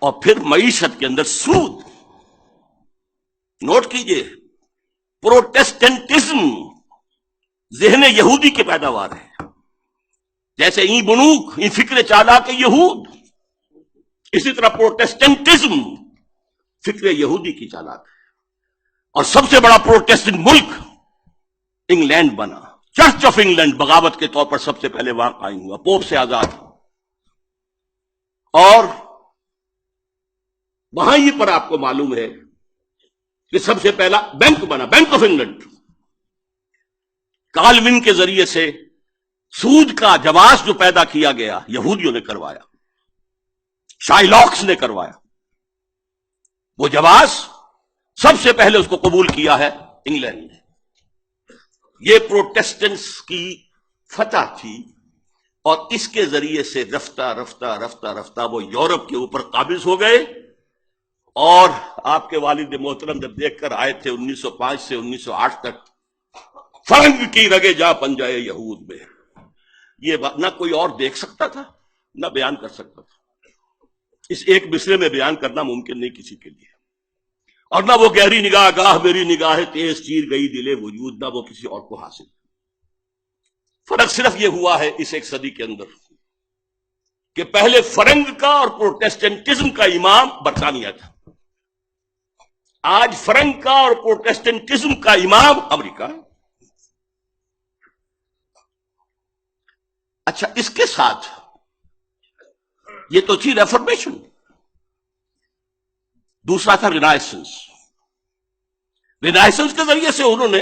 اور پھر معیشت کے اندر سود. نوٹ کیجئے، پروٹیسٹنٹزم ذہن یہودی کی پیداوار ہے. جیسے این بنوک، این فکر چالاک یہود، اسی طرح پروٹیسٹنٹزم فکر یہودی کی چالاک ہے. اور سب سے بڑا پروٹیسٹنٹ ملک انگلینڈ بنا. چرچ آف انگلینڈ بغاوت کے طور پر سب سے پہلے وہاں قائم ہوا، پوپ سے آزاد. اور وہاں ہی پر آپ کو معلوم ہے کہ سب سے پہلا بینک بنا، بینک آف انگلینڈ. کالون کے ذریعے سے سود کا جواز جو پیدا کیا گیا یہودیوں نے کروایا، شائلاکس نے کروایا. وہ جواز سب سے پہلے اس کو قبول کیا ہے انگلینڈ نے. یہ پروٹیسٹنٹس کی فتح تھی، اور اس کے ذریعے سے رفتہ رفتہ رفتہ رفتہ وہ یورپ کے اوپر قابض ہو گئے. اور آپ کے والد محترم جب دیکھ کر آئے تھے 1905 سے 1908 تک، فرنگ کی رگے جا پنجائے یہود میں، یہ نہ کوئی اور دیکھ سکتا تھا نہ بیان کر سکتا تھا. اس ایک مصرے میں بیان کرنا ممکن نہیں کسی کے لیے. اور نہ وہ گہری نگاہ گاہ میری نگاہ تیز چیر گئی دلے وجود، نہ وہ کسی اور کو حاصل. فرق صرف یہ ہوا ہے اس ایک صدی کے اندر کہ پہلے فرنگ کا اور پروٹیسٹنٹزم کا امام برطانیہ تھا. آج فرنگ کا اور پروٹیسٹنٹزم کا امام امریکہ ہے. اچھا، اس کے ساتھ یہ تو تھی ریفارمیشن. دوسرا تھا رینائسنس. رینائسنس کے ذریعے سے انہوں نے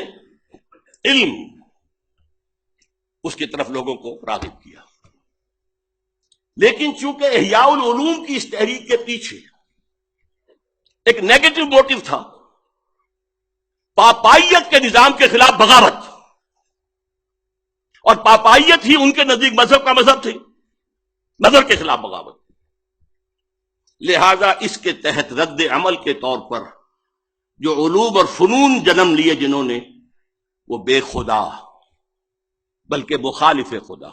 علم، اس کی طرف لوگوں کو راغب کیا. لیکن چونکہ احیاء العلوم کی اس تحریک کے پیچھے ایک نیگیٹو موٹو تھا، پاپائیت کے نظام کے خلاف بغاوت، اور پاپائیت ہی ان کے نزدیک مذہب کا مذہب تھی، مذہب کے خلاف بغاوت. لہذا اس کے تحت رد عمل کے طور پر جو علوم اور فنون جنم لیے جنہوں نے، وہ بے خدا بلکہ مخالف خدا.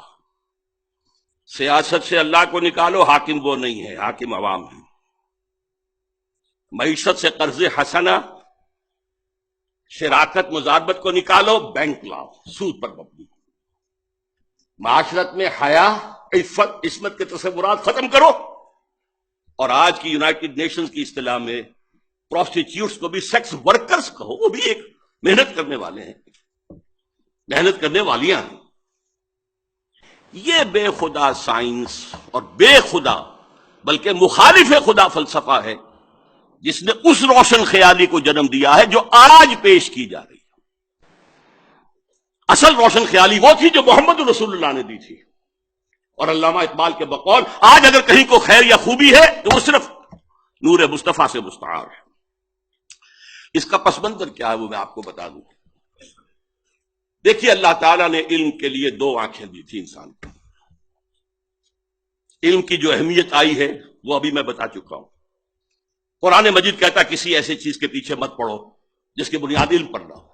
سیاست سے اللہ کو نکالو، حاکم وہ نہیں ہے، حاکم عوام ہے. معیشت سے قرض حسنہ، شراکت مزاربت کو نکالو، بینک لاؤ، سود پر مبنی. معاشرت میں حیا، عفت، عصمت کے تصورات ختم کرو. اور آج کی یونائٹڈ نیشنز کی اصطلاح میں پروسٹیٹیوٹس کو بھی سیکس ورکرز کہو، وہ بھی ایک محنت کرنے والے ہیں، محنت کرنے والیاں ہیں. یہ بے خدا سائنس اور بے خدا بلکہ مخالف خدا فلسفہ ہے جس نے اس روشن خیالی کو جنم دیا ہے جو آج پیش کی جا رہی ہے. اصل روشن خیالی وہ تھی جو محمد رسول اللہ نے دی تھی. اور علامہ اقبال کے بقول آج اگر کہیں کو خیر یا خوبی ہے تو وہ صرف نور مصطفیٰ سے مستعار ہے. اس کا پس منظر کیا ہے وہ میں آپ کو بتا دوں. دیکھیے، اللہ تعالیٰ نے علم کے لیے 2 آنکھیں دی تھی انسان کو. علم کی جو اہمیت آئی ہے وہ ابھی میں بتا چکا ہوں. قرآن مجید کہتا ہے کسی ایسی چیز کے پیچھے مت پڑو جس کی بنیاد علم پر نہ ہو.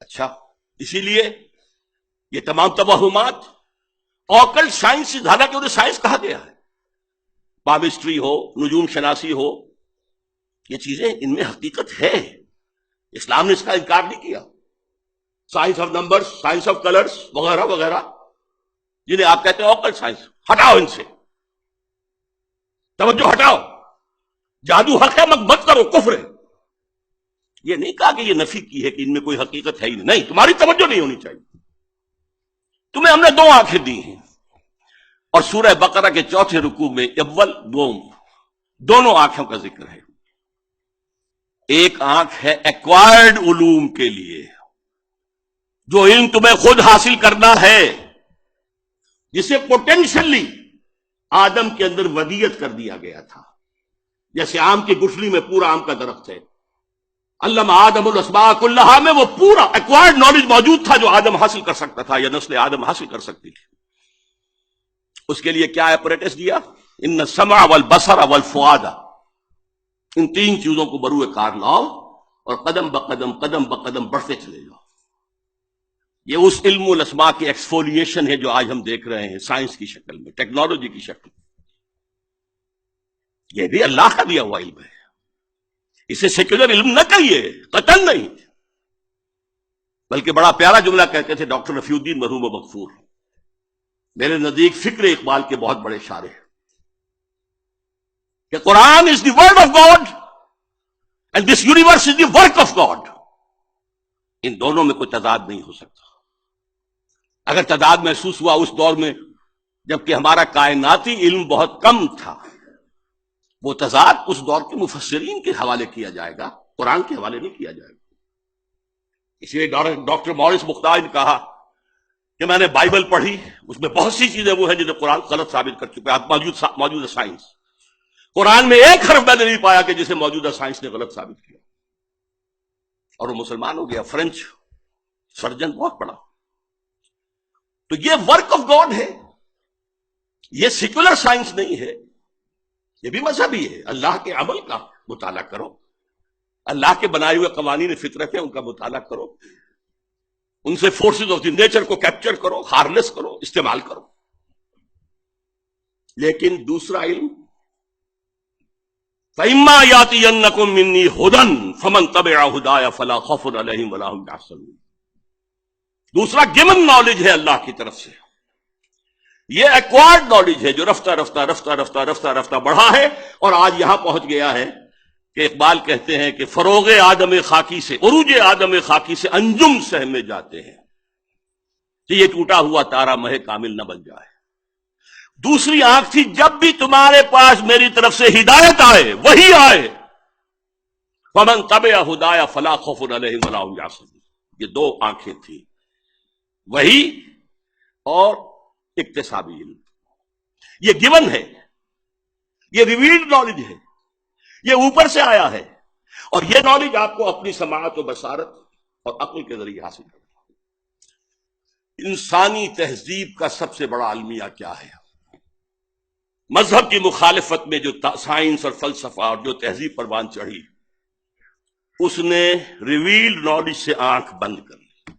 اچھا، اسی لیے یہ تمام توہمات آکلٹ سائنس، حالانکہ انہیں سائنس کہا گیا ہے، پامسٹری ہو، نجوم شناسی ہو، یہ چیزیں ان میں حقیقت ہے. اسلام نے اس کا انکار نہیں کیا. Science of numbers, science of colours وغیرہ وغیرہ جنہیں آپ کہتے ہیں آکلٹ سائنس، ہٹاؤ ان سے، توجہ ہٹاؤ. جادو حق ہے مت کرو، کفر ہے. یہ نہیں کہا کہ یہ نفی کی ہے کہ ان میں کوئی حقیقت ہے ہی نہیں. تمہاری توجہ نہیں ہونی چاہیے. تمہیں ہم نے 2 آنکھیں دی ہیں. اور سورہ بقرہ کے 4تھے رکوع میں اول دوم دونوں آنکھوں کا ذکر ہے. ایک آنکھ ہے ایکوائرڈ علوم کے لیے، جو علم تمہیں خود حاصل کرنا ہے، جسے پوٹینشلی آدم کے اندر ودیت کر دیا گیا تھا. جیسے آم کی گٹھلی میں پورا آم کا درخت ہے، علم آدم الاسماء کلھا میں وہ پورا ایکوائرڈ نالج موجود تھا جو آدم حاصل کر سکتا تھا یا نسل آدم حاصل کر سکتی تھی. اس کے لیے کیا ایپریٹس دیا؟ ان السمع والبصر والفؤاد، ان 3 چیزوں کو بروئے کار لاؤ اور قدم بقدم بڑھتے چلے جاؤ. یہ اس علم الاسماء کی ایکسفولیشن ہے جو آج ہم دیکھ رہے ہیں سائنس کی شکل میں، ٹیکنالوجی کی شکل میں. یہ بھی اللہ کا دیا ہوا علم ہے، اسے سیکولر علم نہ کہیے، قطعاً نہیں، بلکہ بڑا پیارا جملہ کہتے تھے ڈاکٹر رفیع الدین مرحوم و مغفور، میرے نزدیک فکر اقبال کے بہت بڑے شاعر ہیں، کہ Quran is the word of God and this universe is the work of God. ان دونوں میں کوئی تضاد نہیں ہو سکتا. اگر تضاد محسوس ہوا اس دور میں جبکہ ہمارا کائناتی علم بہت کم تھا، وہ تضاد اس دور کے مفسرین کے حوالے کیا جائے گا، قرآن کے حوالے نہیں کیا جائے گا. اسی لیے ڈاکٹر مورس مختار نے کہا کہ میں نے بائبل پڑھی، اس میں بہت سی چیزیں وہ ہیں جنہیں قرآن غلط ثابت کر چکے ہیں. موجودہ سائنس، قرآن میں ایک حرف میں نے نہیں پایا کہ جسے موجودہ سائنس نے غلط ثابت کیا. اور وہ مسلمان ہو گیا، فرینچ سرجن بہت بڑا. تو یہ ورک آف گاڈ ہے، یہ سیکولر سائنس نہیں ہے، یہ بھی مذہبی ہے. اللہ کے عمل کا مطالعہ کرو، اللہ کے بنائے ہوئے قوانین فطرت ہیں ان کا مطالعہ کرو، ان سے فورسز آف دی نیچر کو کیپچر کرو، ہارنس کرو، استعمال کرو. لیکن دوسرا علم، فَإِمَّا يَأْتِيَنَّكُم مِّنِّي هُدًى فَمَن تَبِعَ هُدَايَ فَلَا خَوْفٌ عَلَيْهِمْ وَلَا هُمْ يَحْزَنُونَ. دوسرا گیون نالج ہے اللہ کی طرف سے، یہ ایکوائرڈ نالج ہے جو رفتہ رفتہ رفتہ رفتہ رفتہ رفتہ بڑھا ہے اور آج یہاں پہنچ گیا ہے کہ اقبال کہتے ہیں کہ فروغ آدم خاکی سے، عروج آدم خاکی سے انجم سہمے جاتے ہیں کہ یہ ٹوٹا ہوا تارا مہ کامل نہ بن جائے. دوسری آنکھ تھی، جب بھی تمہارے پاس میری طرف سے ہدایت آئے، وہی آئے، فمن تبع ہدایا فلا خوف علیہم ولا هم یحزنون. یہ دو آنکھیں تھیں، وہی اور اکتسابی علم. یہ گیون ہے، یہ ریویلڈ نالج ہے، یہ اوپر سے آیا ہے، اور یہ نالج آپ کو اپنی سماعت و بصارت اور عقل کے ذریعے حاصل کرنا. انسانی تہذیب کا سب سے بڑا المیہ کیا ہے؟ مذہب کی مخالفت میں جو سائنس اور فلسفہ اور جو تہذیب پر بان چڑھی، اس نے ریویلڈ نالج سے آنکھ بند کر لی.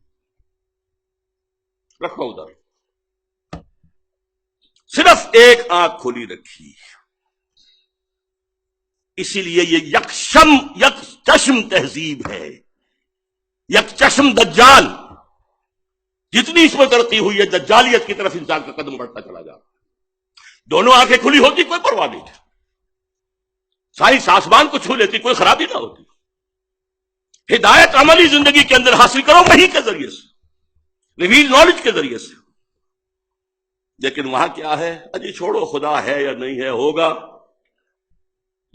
رکھو ادھر، صرف ایک آنکھ کھلی رکھی. اسی لیے یہ یک چشم تہذیب ہے، یک چشم دجال. جتنی اس میں ترقی ہوئی ہے، دجالیت کی طرف انسان کا قدم بڑھتا چلا جا رہا. دونوں آنکھیں کھلی ہوتی کوئی پرواہ نہیں تھی، سائنس آسمان کو چھو لیتی، کوئی خرابی نہ ہوتی. ہدایت عملی زندگی کے اندر حاصل کرو وحی کے ذریعے سے، ریویل نالج کے ذریعے سے. لیکن وہاں کیا ہے؟ اجی چھوڑو، خدا ہے یا نہیں ہے، ہوگا.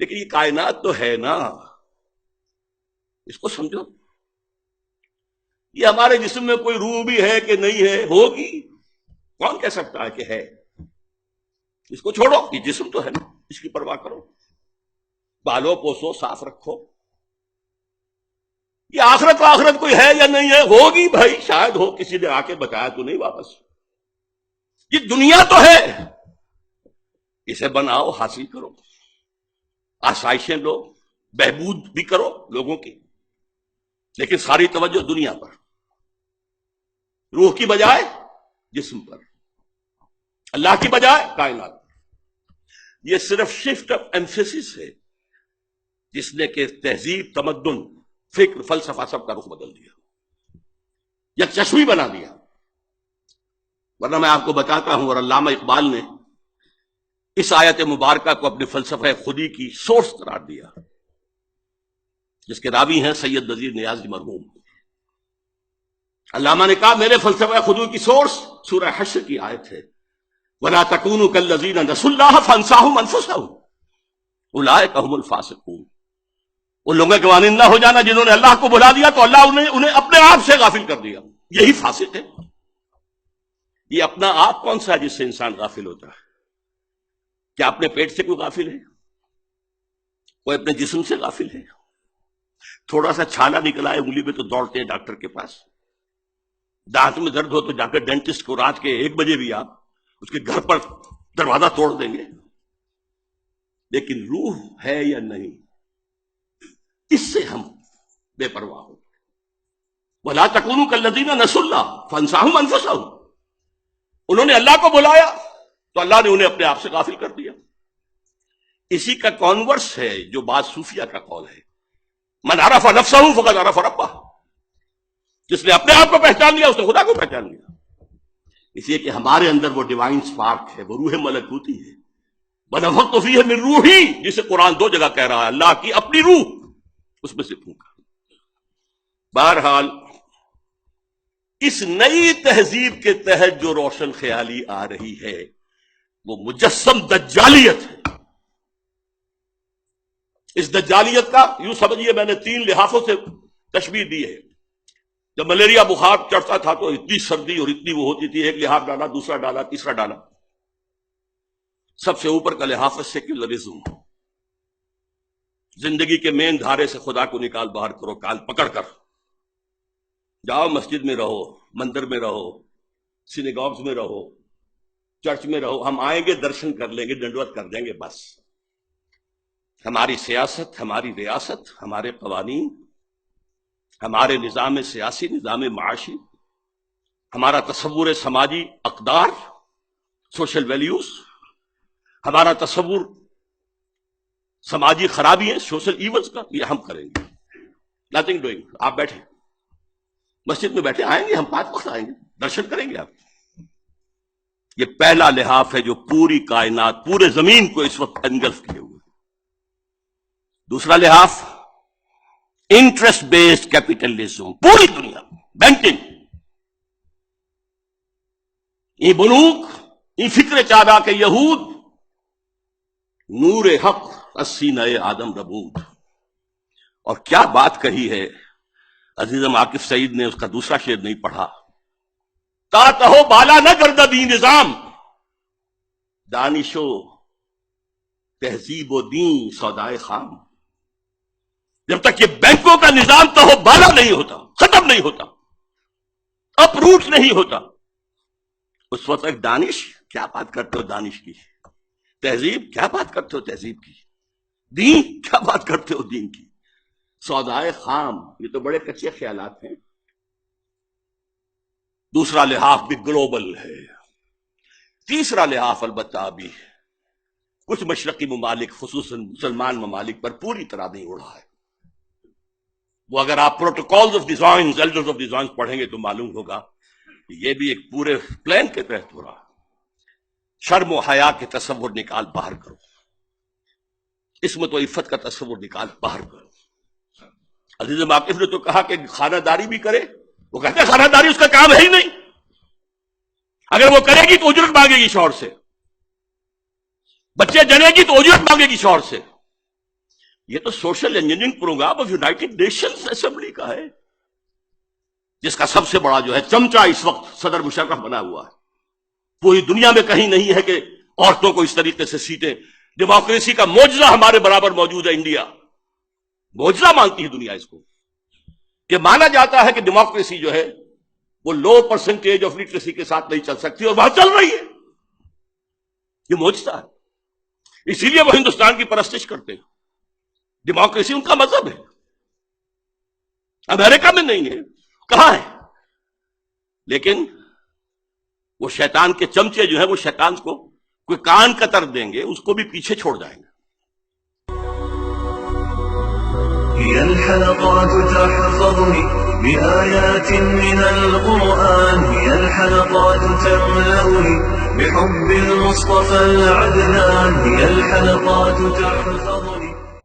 لیکن یہ کائنات تو ہے نا، اس کو سمجھو. یہ ہمارے جسم میں کوئی روح بھی ہے کہ نہیں ہے؟ ہوگی. کون کہہ سکتا ہے کہ ہے؟ اس کو چھوڑو، یہ جسم تو ہے نا، اس کی پرواہ کرو، بالو پوسو، صاف رکھو. یہ آخرت کوئی ہے یا نہیں ہے؟ ہوگی بھائی، شاید ہو، کسی نے آ کے بتایا تو نہیں واپس. یہ دنیا تو ہے، اسے بناؤ، حاصل کرو، آسائشیں لو، بہبود بھی کرو لوگوں کی، لیکن ساری توجہ دنیا پر، روح کی بجائے جسم پر، اللہ کی بجائے کائنات پر. یہ صرف شفٹ آف ایمفیسس ہے جس نے کہ تہذیب، تمدن، فکر، فلسفہ سب کا رخ بدل دیا، یک چشمی بنا دیا. ورنہ میں آپ کو بتاتا ہوں، اور علامہ اقبال نے اس آیت مبارکہ کو اپنے فلسفہ خودی کی سورس قرار دیا، جس کے راوی ہیں سید نذیر نیازی مرحوم. علامہ نے کہا میرے فلسفہ خودی کی سورس سورہ حشر کی آیت ہے، وَلَا تَكُونُوا كَالَّذِينَ نَسُوا اللَّهَ فَأَنسَاهُمْ أَنفُسَهُمْ أُولَٰئِكَ هُمُ الْفَاسِقُونَ. ان لوگوں کے مانند نہ ہو جانا جنہوں نے اللہ کو بھلا دیا تو اللہ انہیں اپنے آپ سے غافل کر دیا. یہی فاسق ہے. یہ اپنا آپ کون سا ہے جس سے انسان غافل ہوتا ہے؟ کیا اپنے پیٹ سے کوئی غافل ہے؟ کوئی اپنے جسم سے غافل ہے؟ تھوڑا سا چھالا نکلا ہے انگلی میں تو دوڑتے ہیں ڈاکٹر کے پاس. دانت میں درد ہو تو جا کر ڈینٹسٹ کو رات کے 1 بجے بھی آپ اس کے گھر پر دروازہ توڑ دیں گے. لیکن روح ہے یا نہیں، اس سے ہم بے پرواہ ہو. وَلَا تَكُونُوا كَالَّذِينَ نَسُوا اللَّهَ فَأَنسَاهُمْ أَنفُسَهُمْ. انہوں نے اللہ کو بلایا تو اللہ نے انہیں اپنے آپ سے غافل کر دیا. اسی کا کانورس ہے جو بعض صوفیہ کا قول ہے، من عرف نفسہ فقد عرف ربہ، جس نے اپنے آپ کو پہچان لیا اس نے خدا کو پہچان لیا۔ اس لیے کہ ہمارے اندر وہ ڈیوائن سپارک ہے، وہ روح ملکوتی ہے، وَنَفَخْتُ فِيهِ مِن رُوحِي، جسے قرآن 2 جگہ کہہ رہا ہے، اللہ کی اپنی روح اس میں سے پھونکا۔ بہرحال اس نئی تہذیب کے تحت جو روشن خیالی آ رہی ہے وہ مجسم دجالیت ہے۔ اس دجالیت کا یوں سمجھیے میں نے 3 لحاظوں سے تشبیہ دی ہے۔ جب ملیریا بخار چڑھتا تھا تو اتنی سردی اور اتنی وہ ہوتی تھی، ایک لحاظ ڈالا، دوسرا ڈالا، تیسرا ڈالا۔ سب سے اوپر کا لحاظ سیکولرزم، زندگی کے مین دھارے سے خدا کو نکال باہر کرو، کال پکڑ کر جاؤ، مسجد میں رہو، مندر میں رہو، سینیگاگز میں رہو، چرچ میں رہو، ہم آئیں گے درشن کر لیں گے، ڈنڈوت کر دیں گے، بس۔ ہماری سیاست، ہماری ریاست، ہمارے قوانین، ہمارے نظام سیاسی، نظام معاشی، ہمارا تصور سماجی اقدار، سوشل ویلیوز، ہمارا تصور سماجی خرابی ہے، سوشل ایونز کا، یہ ہم کریں گے۔ نتھنگ ڈوئنگ، آپ بیٹھے مسجد میں بیٹھے، آئیں گے ہم 5 وقت آئیں گے، درشن کریں گے آپ۔ یہ پہلا لحاظ ہے جو پوری کائنات، پورے زمین کو اس وقت انگلف کیے ہوئے۔ دوسرا لحاظ انٹرسٹ بیسڈ کیپیٹلزم، پوری دنیا، بینکنگ، یہ بنوک، یہ فکر چادا کہ یہود نور حق 80 نئے آدم ربود۔ اور کیا بات کہی ہے عزیزم عاکف سعید نے، اس کا دوسرا شعر نہیں پڑھا، تا کہو بالا نہ گردد این نظام، دانش و تہذیب و دین سودائے خام۔ جب تک یہ بینکوں کا نظام تو ہو بالا نہیں ہوتا، ختم نہیں ہوتا، اپروٹ نہیں ہوتا، اس وقت تک دانش، کیا بات کرتے ہو دانش کی، تہذیب، کیا بات کرتے ہو تہذیب کی، دین، کیا بات کرتے ہو دین کی، سودائے خام، یہ تو بڑے کچے خیالات ہیں۔ دوسرا لحاظ بھی گلوبل ہے۔ تیسرا لحاظ البتہ ابھی کچھ مشرقی ممالک، خصوصاً مسلمان ممالک پر پوری طرح نہیں اڑا ہے۔ وہ اگر آپ protocols of designs, elders of designs پڑھیں گے تو معلوم ہوگا کہ یہ بھی ایک پورے پلان کے تحت ہو رہا ہے۔ شرم و حیا کے تصور نکال باہر کرو، عصمت و عفت کا تصور نکال باہر کرو۔ عزیز واقف نے تو کہا کہ خانہ داری بھی کرے، وہ کہتے ہیں خانہ داری اس کا کام ہے ہی نہیں، اگر وہ کرے گی تو اجرت مانگے گی شوہر سے، بچے جنے گی تو اجرت مانگے گی شوہر سے۔ یہ تو social engineering program of United Nations assembly کا ہے، جس کا سب سے بڑا جو ہے چمچہ اس وقت صدر مشرف بنا ہوا ہے۔ پوری دنیا میں کہیں نہیں ہے کہ عورتوں کو اس طریقے سے سیٹیں، ڈیموکریسی کا معجزہ ہمارے برابر موجود ہے انڈیا، معجزہ مانتی ہے دنیا اس کو۔ یہ مانا جاتا ہے کہ ڈیموکریسی جو ہے وہ لو پرسنٹیج آف لٹریسی کے ساتھ نہیں چل سکتی، اور وہاں چل رہی ہے، یہ معجزہ ہے۔ اسی لیے وہ ہندوستان کی پرستش کرتے ہیں، ڈیموکریسی ان کا مذہب ہے، امریکہ میں نہیں ہے، کہاں ہے؟ لیکن وہ شیطان کے چمچے جو ہیں وہ شیطان کو کوئی کان قطر دیں گے، اس کو بھی پیچھے چھوڑ جائیں گے۔ هي الحلقات تحفظني بآيات من القرآن، هي الحلقات تملأني بحب المصطفى العدنان، هي الحلقات تحفظني